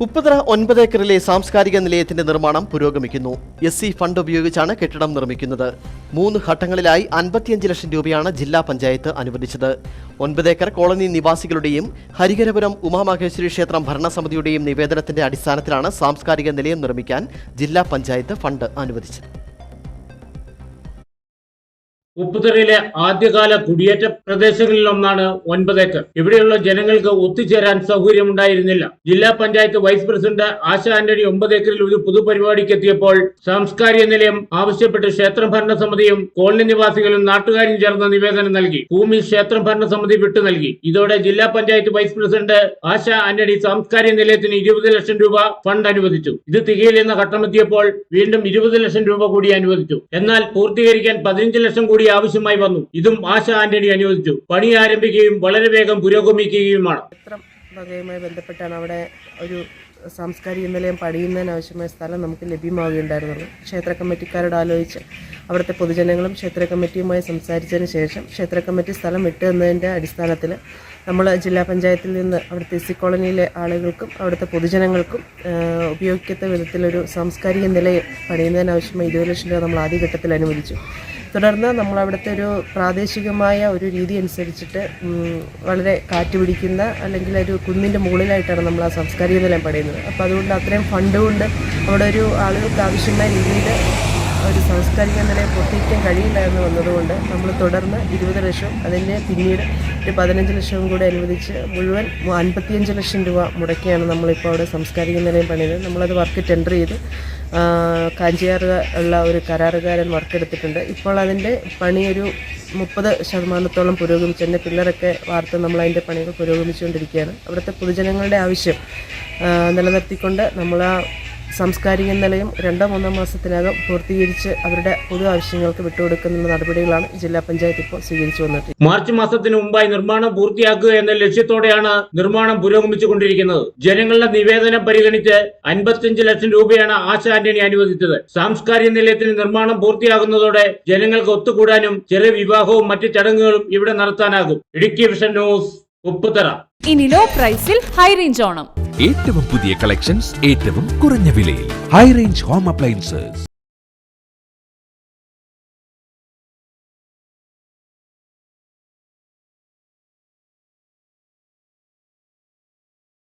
ഉപ്പുതറ 9 ഏക്കറിലെ സാംസ്കാരിക നിലയത്തിന്റെ നിർമ്മാണം പുരോഗമിക്കുന്നു. SC ഫണ്ട് ഉപയോഗിച്ചാണ് കെട്ടിടം നിർമ്മിക്കുന്നത്. 3 ഘട്ടങ്ങളിലായി 55 ലക്ഷം രൂപയാണ് ജില്ലാ പഞ്ചായത്ത് അനുവദിച്ചത്. 9 ഏക്കർ കോളനി നിവാസികളുടെയും ഹരിഹരപുരം ഉമാമഹേശ്വരി ക്ഷേത്രം ഭരണസമിതിയുടെയും നിവേദനത്തിന്റെ അടിസ്ഥാനത്തിലാണ് സാംസ്കാരിക നിലയം നിർമ്മിക്കാൻ ജില്ലാ പഞ്ചായത്ത് ഫണ്ട് അനുവദിച്ചത്. ഉപ്പുതറയിലെ ആദ്യകാല കുടിയേറ്റ പ്രദേശങ്ങളിലൊന്നാണ് 9 ഏക്കർ. ഇവിടെയുള്ള ജനങ്ങൾക്ക് ഒത്തുചേരാൻ സൗകര്യമുണ്ടായിരുന്നില്ല. ജില്ലാ പഞ്ചായത്ത് വൈസ് പ്രസിഡന്റ് ആശ ആന്റണി 9 ഏക്കറിൽ ഒരു പൊതുപരിപാടിക്ക് എത്തിയപ്പോൾ സാംസ്കാരിക നിലയം ആവശ്യപ്പെട്ട് ക്ഷേത്രം ഭരണസമിതിയും കോളനി നിവാസികളും നാട്ടുകാരും ചേർന്ന് നിവേദനം നൽകി. ഭൂമി ക്ഷേത്രം ഭരണസമിതി വിട്ടു നൽകി. ഇതോടെ ജില്ലാ പഞ്ചായത്ത് വൈസ് പ്രസിഡന്റ് ആശ ആന്റണി സാംസ്കാരിക നിലയത്തിന് 20 ലക്ഷം രൂപ ഫണ്ട് അനുവദിച്ചു. ഇത് തികയില്ലെന്ന ഘട്ടമെത്തിയപ്പോൾ വീണ്ടും 20 ലക്ഷം രൂപ കൂടി അനുവദിച്ചു. എന്നാൽ പൂർത്തീകരിക്കാൻ 15 ലക്ഷം കൂടി ആവശ്യമായി വന്നു. ഇതും ആശ ആന്റണി അനുവദിച്ചു. പണി ആരംഭിക്കുകയും വളരെ വേഗം പുരോഗമിക്കുകയുമാണ്. ക്ഷേത്രവുമായി ബന്ധപ്പെട്ടാണ് അവിടെ ഒരു സാംസ്കാരിക നിലയം പണിയുന്നതിനാവശ്യമായ സ്ഥലം നമുക്ക് ലഭ്യമാവുകയുണ്ടായിരുന്നുള്ളൂ. ക്ഷേത്ര കമ്മിറ്റിക്കാരോട് ആലോചിച്ച് അവിടുത്തെ പൊതുജനങ്ങളും ക്ഷേത്ര കമ്മിറ്റിയുമായി സംസാരിച്ചതിന് ശേഷം ക്ഷേത്ര കമ്മിറ്റി സ്ഥലം വിട്ടു തന്നതിൻ്റെ അടിസ്ഥാനത്തിൽ നമ്മൾ ജില്ലാ പഞ്ചായത്തിൽ നിന്ന് അവിടുത്തെ SC കോളനിയിലെ ആളുകൾക്കും അവിടുത്തെ പൊതുജനങ്ങൾക്കും ഉപയോഗിക്കത്ത വിധത്തിലൊരു സാംസ്കാരിക നിലയം പണിയുന്നതിനാവശ്യമായ 20 ലക്ഷം രൂപ നമ്മൾ ആദ്യഘട്ടത്തിൽ അനുവദിച്ചു. തുടർന്ന് നമ്മൾ അവിടുത്തെ ഒരു പ്രാദേശികമായ ഒരു രീതി അനുസരിച്ചിട്ട് വളരെ കാറ്റ് പിടിക്കുന്ന അല്ലെങ്കിൽ ഒരു കുന്നിൻ്റെ മുകളിലായിട്ടാണ് നമ്മൾ ആ സാംസ്കാരിക നിലയം പണിയുന്നത്. അപ്പോൾ അതുകൊണ്ട് അത്രയും ഫണ്ട് കൊണ്ട് അവിടെ ഒരു ആളുകൾക്ക് ആവശ്യമായ രീതിയിൽ ഒരു സാംസ്കാരിക നിലയം പൂർത്തീകരിക്കാൻ കഴിയില്ല എന്ന് വന്നതുകൊണ്ട് നമ്മൾ തുടർന്ന് 20 ലക്ഷവും അതിൻ്റെ പിന്നീട് ഒരു 15 ലക്ഷവും കൂടി അനുവദിച്ച് മുഴുവൻ 55 ലക്ഷം രൂപ മുടക്കിയാണ് നമ്മളിപ്പോൾ അവിടെ സാംസ്കാരിക നിലയം പണിയുന്നത്. നമ്മളത് വർക്ക് ടെൻഡർ ചെയ്ത് കാഞ്ചിയാർ ഉള്ള ഒരു കരാറുകാരൻ വർക്ക് എടുത്തിട്ടുണ്ട്. ഇപ്പോൾ അതിൻ്റെ പണി ഒരു 30% പുരോഗമിച്ച് അതിൻ്റെ പില്ലറൊക്കെ വാർത്ത് നമ്മളതിൻ്റെ പണികൾ പുരോഗമിച്ചുകൊണ്ടിരിക്കുകയാണ്. അവിടുത്തെ പൊതുജനങ്ങളുടെ ആവശ്യം നിലനിർത്തിക്കൊണ്ട് നമ്മൾ ആ സാംസ്കാരിക നിലയം 2-3 മാസത്തിനകം പൂർത്തീകരിച്ച് അവരുടെ പൊതു ആവശ്യങ്ങൾക്ക് വിട്ടുകൊടുക്കുന്ന നടപടികളാണ് ജില്ലാ പഞ്ചായത്ത് ഇപ്പോൾ സ്വീകരിച്ചു വന്നിട്ട്. മാർച്ച് മാസത്തിന് മുമ്പായി നിർമ്മാണം പൂർത്തിയാക്കുക എന്ന ലക്ഷ്യത്തോടെയാണ് നിർമ്മാണം പുരോഗമിച്ചുകൊണ്ടിരിക്കുന്നത്. ജനങ്ങളുടെ നിവേദനം പരിഗണിച്ച് 55 ലക്ഷം രൂപയാണ് ആശ ആന്റണി അനുവദിച്ചത്. സാംസ്കാരിക നിലയത്തിന് നിർമ്മാണം പൂർത്തിയാകുന്നതോടെ ജനങ്ങൾക്ക് ഒത്തുകൂടാനും ചെറിയ വിവാഹവും മറ്റ് ചടങ്ങുകളും ഇവിടെ നടത്താനാകും. Idukki vision news, Upputhara. ഇനി ലോ പ്രൈസിൽ ഹൈ റേഞ്ച് ഓണം. ഏറ്റവും പുതിയ കളക്ഷൻസ് ഏറ്റവും കുറഞ്ഞ വിലയിൽ. High range home appliances.